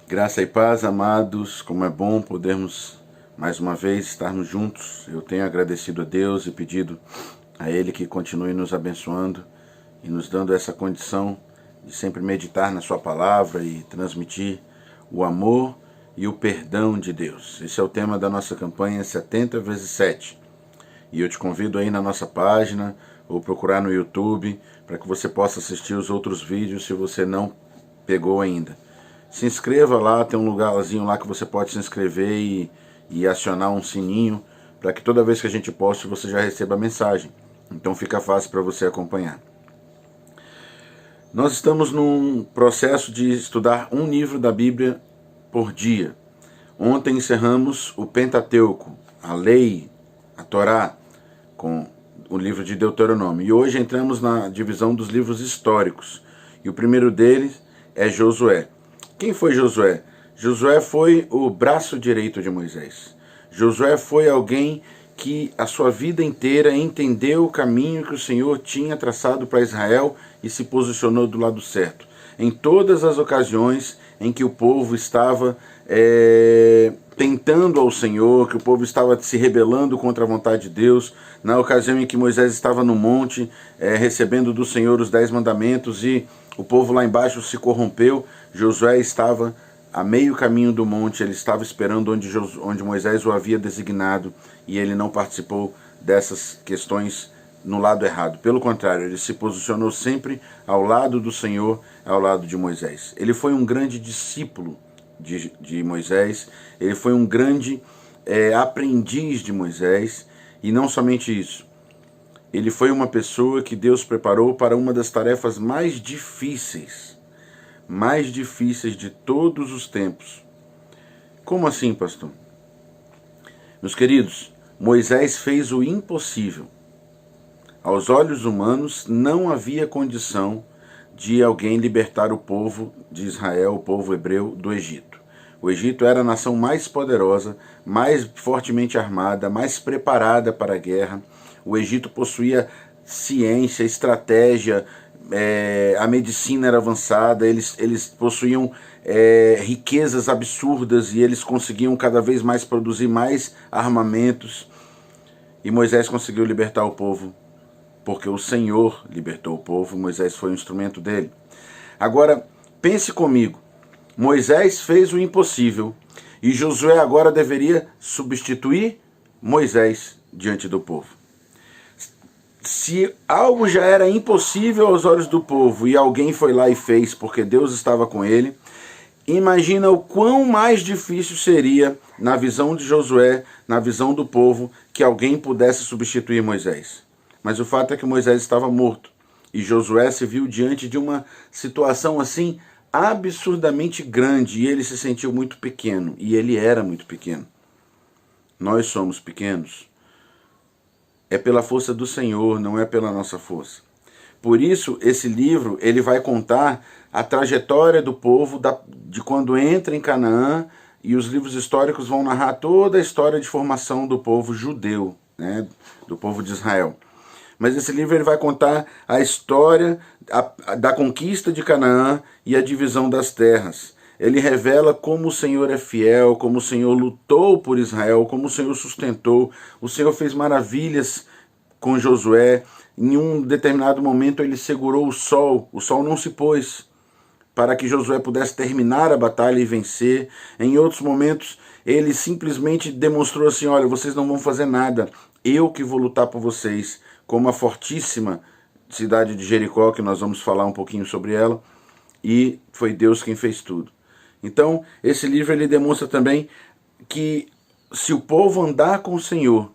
Graça e paz, amados, como é bom podermos mais uma vez estarmos juntos. Eu tenho agradecido a Deus e pedido a Ele que continue nos abençoando e nos dando essa condição de sempre meditar na Sua palavra e transmitir o amor e o perdão de Deus. Esse é o tema da nossa campanha 70 vezes 7. E eu te convido aí na nossa página ou procurar no YouTube para que você possa assistir os outros vídeos se você não pegou ainda. Se inscreva lá, tem um lugarzinho lá que você pode se inscrever e acionar um sininho para que toda vez que a gente poste você já receba a mensagem. Então fica fácil para você acompanhar. Nós estamos num processo de estudar um livro da Bíblia por dia. Ontem encerramos o Pentateuco, a lei, a Torá, com o livro de Deuteronômio. E hoje entramos na divisão dos livros históricos. E o primeiro deles é Josué. Quem foi Josué? Josué foi o braço direito de Moisés. Josué foi alguém que a sua vida inteira entendeu o caminho que o Senhor tinha traçado para Israel e se posicionou do lado certo. Em todas as ocasiões em que o povo estava tentando ao Senhor, que o povo estava se rebelando contra a vontade de Deus, na ocasião em que Moisés estava no monte, recebendo do Senhor os 10 mandamentos e o povo lá embaixo se corrompeu, Josué estava a meio caminho do monte, ele estava esperando onde Moisés o havia designado e ele não participou dessas questões no lado errado. Pelo contrário, ele se posicionou sempre ao lado do Senhor, ao lado de Moisés. Ele foi um grande discípulo de Moisés, ele foi um grande aprendiz de Moisés, e não somente isso, ele foi uma pessoa que Deus preparou para uma das tarefas mais difíceis de todos os tempos. Como assim, pastor? Meus queridos, Moisés fez o impossível. Aos olhos humanos, não havia condição de alguém libertar o povo de Israel, o povo hebreu, do Egito. O Egito era a nação mais poderosa, mais fortemente armada, mais preparada para a guerra. O Egito possuía ciência, estratégia, a medicina era avançada, eles possuíam riquezas absurdas e eles conseguiam cada vez mais produzir mais armamentos. E Moisés conseguiu libertar o povo, porque o Senhor libertou o povo, Moisés foi o instrumento dele. Agora, pense comigo, Moisés fez o impossível e Josué agora deveria substituir Moisés diante do povo. Se algo já era impossível aos olhos do povo e alguém foi lá e fez porque Deus estava com ele, imagina o quão mais difícil seria, na visão de Josué, na visão do povo, que alguém pudesse substituir Moisés. Mas o fato é que Moisés estava morto e Josué se viu diante de uma situação assim absurdamente grande e ele se sentiu muito pequeno, e ele era muito pequeno. Nós somos pequenos. É pela força do Senhor, não é pela nossa força. Por isso, esse livro ele vai contar a trajetória do povo de quando entra em Canaã, e os livros históricos vão narrar toda a história de formação do povo judeu, né, do povo de Israel. Mas esse livro ele vai contar a história da conquista de Canaã e a divisão das terras. Ele revela como o Senhor é fiel, como o Senhor lutou por Israel, como o Senhor sustentou. O Senhor fez maravilhas com Josué. Em um determinado momento ele segurou o sol não se pôs, para que Josué pudesse terminar a batalha e vencer. Em outros momentos ele simplesmente demonstrou assim, olha, vocês não vão fazer nada, eu que vou lutar por vocês, como a fortíssima cidade de Jericó, que nós vamos falar um pouquinho sobre ela, e foi Deus quem fez tudo. Então, esse livro ele demonstra também que se o povo andar com o Senhor,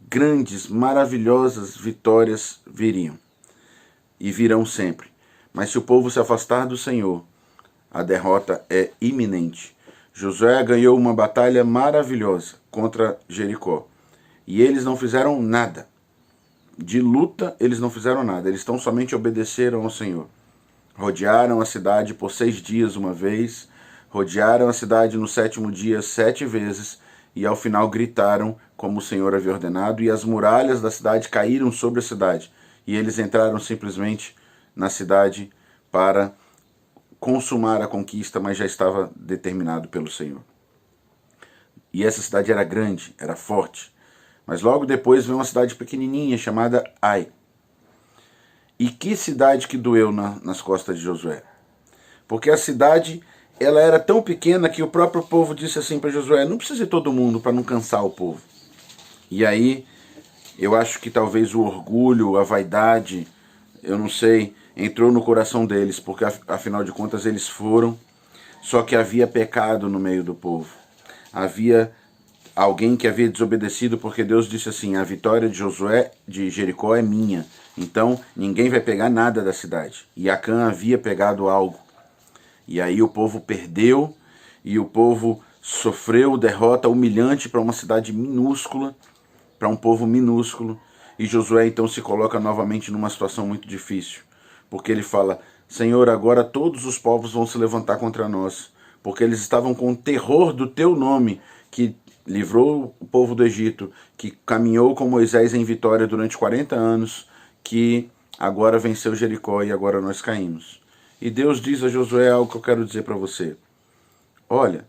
grandes, maravilhosas vitórias viriam. E virão sempre. Mas se o povo se afastar do Senhor, a derrota é iminente. Josué ganhou uma batalha maravilhosa contra Jericó. E eles não fizeram nada. De luta, eles não fizeram nada. Eles tão somente obedeceram ao Senhor. Rodearam a cidade por 6 dias uma vez, rodearam a cidade no 7º dia 7 vezes, e ao final gritaram como o Senhor havia ordenado, e as muralhas da cidade caíram sobre a cidade, e eles entraram simplesmente na cidade para consumar a conquista, mas já estava determinado pelo Senhor. E essa cidade era grande, era forte. Mas logo depois veio uma cidade pequenininha chamada Ai. E que cidade que doeu nas costas de Josué? Porque a cidade, ela era tão pequena que o próprio povo disse assim para Josué, não precisa ir todo mundo para não cansar o povo. E aí, eu acho que talvez o orgulho, a vaidade, eu não sei, entrou no coração deles, porque afinal de contas eles foram, só que havia pecado no meio do povo. Havia alguém que havia desobedecido, porque Deus disse assim, a vitória de Josué, de Jericó é minha, então ninguém vai pegar nada da cidade. E Acã havia pegado algo. E aí o povo perdeu, e o povo sofreu derrota humilhante para uma cidade minúscula, para um povo minúsculo. E Josué então se coloca novamente numa situação muito difícil, porque ele fala, Senhor, agora todos os povos vão se levantar contra nós, porque eles estavam com terror do teu nome, que livrou o povo do Egito, que caminhou com Moisés em vitória durante 40 anos, que agora venceu Jericó e agora nós caímos. E Deus diz a Josué algo que eu quero dizer para você. Olha,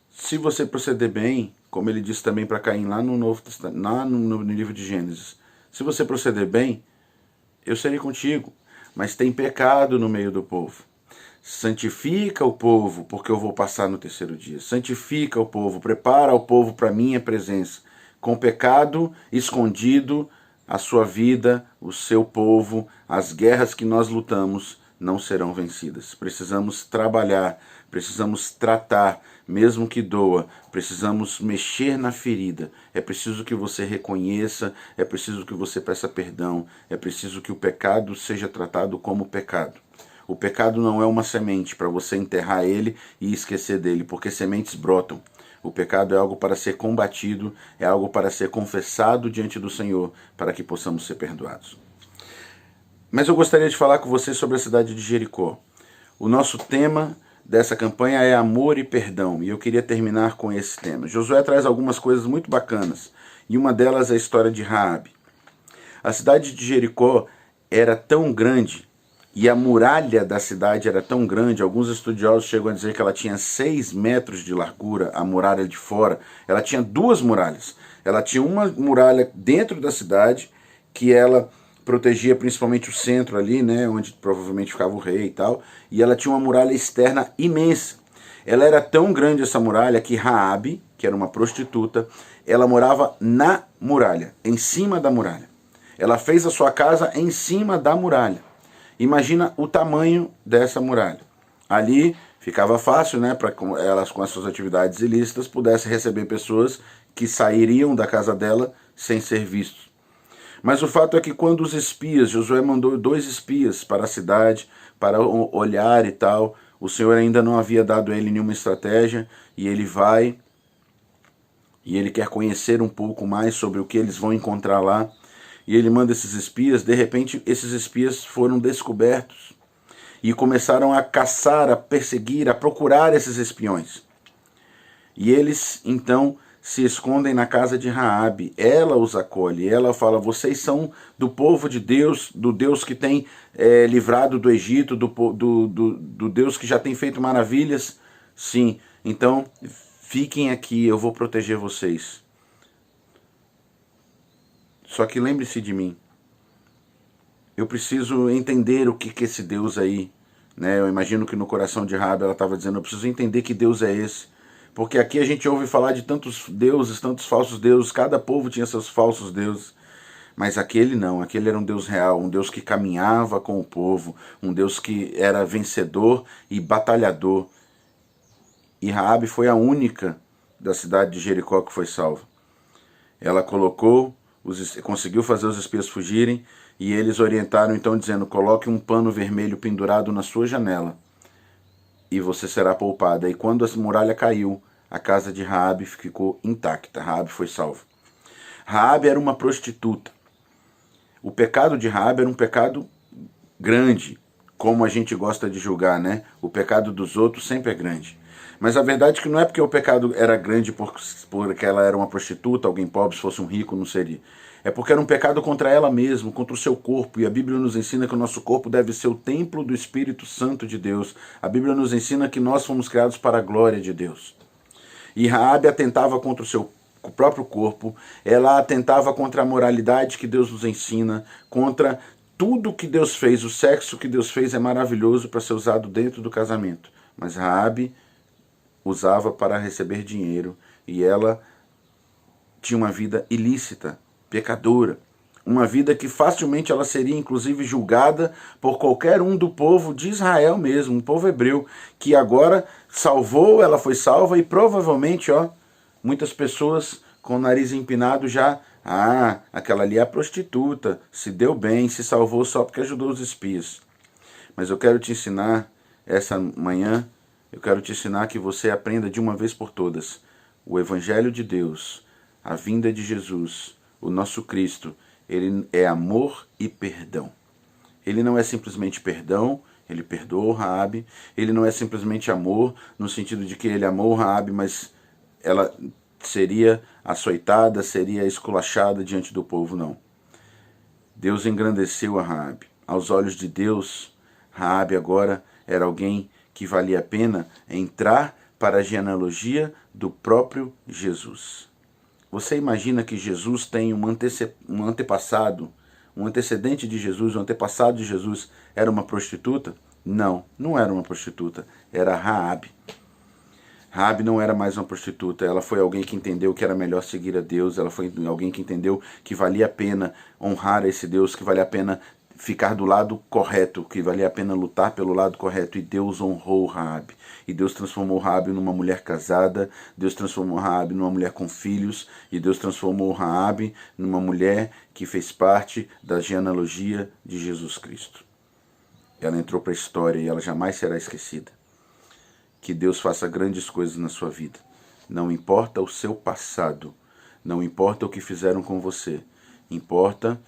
se você proceder bem, como ele disse também para Caim lá no Novo Testamento, lá no livro de Gênesis, se você proceder bem, eu serei contigo, mas tem pecado no meio do povo. Santifica o povo, porque eu vou passar no terceiro dia. Santifica o povo, prepara o povo para a minha presença. Com pecado escondido, a sua vida, o seu povo, as guerras que nós lutamos não serão vencidas. Precisamos trabalhar, precisamos tratar, mesmo que doa, precisamos mexer na ferida. É preciso que você reconheça, é preciso que você peça perdão, é preciso que o pecado seja tratado como pecado. O pecado não é uma semente para você enterrar ele e esquecer dele, porque sementes brotam. O pecado é algo para ser combatido, é algo para ser confessado diante do Senhor, para que possamos ser perdoados. Mas eu gostaria de falar com você sobre a cidade de Jericó. O nosso tema dessa campanha é amor e perdão, e eu queria terminar com esse tema. Josué traz algumas coisas muito bacanas, e uma delas é a história de Raabe. A cidade de Jericó era tão grande, e a muralha da cidade era tão grande, alguns estudiosos chegam a dizer que ela tinha 6 metros de largura, a muralha de fora. Ela tinha 2 muralhas. Ela tinha uma muralha dentro da cidade, que ela protegia principalmente o centro ali, né, onde provavelmente ficava o rei e tal, e ela tinha uma muralha externa imensa. Ela era tão grande essa muralha que Raabe, que era uma prostituta, ela morava na muralha, em cima da muralha. Ela fez a sua casa em cima da muralha. Imagina o tamanho dessa muralha. Ali ficava fácil, né, para elas com as suas atividades ilícitas pudessem receber pessoas que sairiam da casa dela sem ser vistos. Mas o fato é que quando os espias, Josué mandou 2 espias para a cidade, para olhar e tal, o Senhor ainda não havia dado a ele nenhuma estratégia, e ele vai, e ele quer conhecer um pouco mais sobre o que eles vão encontrar lá, e ele manda esses espias. De repente esses espias foram descobertos, e começaram a caçar, a perseguir, a procurar esses espiões. E eles então se escondem na casa de Raabe. Ela os acolhe, ela fala, vocês são do povo de Deus, do Deus que tem livrado do Egito, do Deus que já tem feito maravilhas? Sim, então fiquem aqui, eu vou proteger vocês. Só que lembre-se de mim. Eu preciso entender o que esse Deus aí, né? Eu imagino que no coração de Raabe ela estava dizendo, eu preciso entender que Deus é esse. Porque aqui a gente ouve falar de tantos deuses, tantos falsos deuses, cada povo tinha seus falsos deuses. Mas aquele não, aquele era um Deus real, um Deus que caminhava com o povo, um Deus que era vencedor e batalhador. E Raabe foi a única da cidade de Jericó que foi salva. Ela conseguiu fazer os espias fugirem, e eles orientaram então dizendo, coloque um pano vermelho pendurado na sua janela e você será poupada. E quando a muralha caiu, a casa de Raabe ficou intacta. Raabe foi salva. Raabe era uma prostituta. O pecado de Raabe era um pecado grande, como a gente gosta de julgar, né? O pecado dos outros sempre é grande. Mas a verdade é que não é porque o pecado era grande porque ela era uma prostituta, alguém pobre, se fosse um rico, não seria. É porque era um pecado contra ela mesma, contra o seu corpo. E a Bíblia nos ensina que o nosso corpo deve ser o templo do Espírito Santo de Deus. A Bíblia nos ensina que nós fomos criados para a glória de Deus. E Raabe atentava contra o seu próprio corpo, ela atentava contra a moralidade que Deus nos ensina, contra tudo que Deus fez. O sexo que Deus fez é maravilhoso para ser usado dentro do casamento. Mas Raabe usava para receber dinheiro e ela tinha uma vida ilícita, pecadora. Uma vida que facilmente ela seria inclusive julgada por qualquer um do povo de Israel mesmo, um povo hebreu, que agora salvou, ela foi salva e provavelmente, muitas pessoas com o nariz empinado já, aquela ali é a prostituta, se deu bem, se salvou só porque ajudou os espias. Mas eu quero te ensinar, essa manhã, eu quero te ensinar que você aprenda de uma vez por todas o Evangelho de Deus, a vinda de Jesus, o nosso Cristo. Ele é amor e perdão. Ele não é simplesmente perdão, ele perdoou Raabe. Ele não é simplesmente amor, no sentido de que ele amou Raabe, mas ela seria açoitada, seria esculachada diante do povo, não. Deus engrandeceu a Raabe. Aos olhos de Deus, Raabe agora era alguém que valia a pena entrar para a genealogia do próprio Jesus. Você imagina que Jesus tem um antepassado, um antecedente de Jesus, um antepassado de Jesus era uma prostituta? Não, não era uma prostituta, era Raabe. Raabe não era mais uma prostituta, ela foi alguém que entendeu que era melhor seguir a Deus, ela foi alguém que entendeu que valia a pena honrar esse Deus, que valia a pena ficar do lado correto, que valia a pena lutar pelo lado correto, e Deus honrou Raabe. E Deus transformou Raabe numa mulher casada, Deus transformou Raabe numa mulher com filhos, e Deus transformou Raabe numa mulher que fez parte da genealogia de Jesus Cristo. Ela entrou para a história e ela jamais será esquecida. Que Deus faça grandes coisas na sua vida. Não importa o seu passado, não importa o que fizeram com você, importa,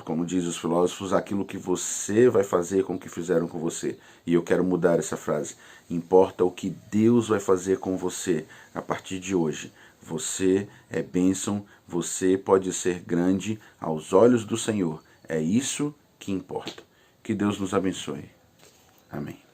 como diz os filósofos, aquilo que você vai fazer com o que fizeram com você. E eu quero mudar essa frase. Importa o que Deus vai fazer com você a partir de hoje. Você é bênção, você pode ser grande aos olhos do Senhor. É isso que importa. Que Deus nos abençoe. Amém.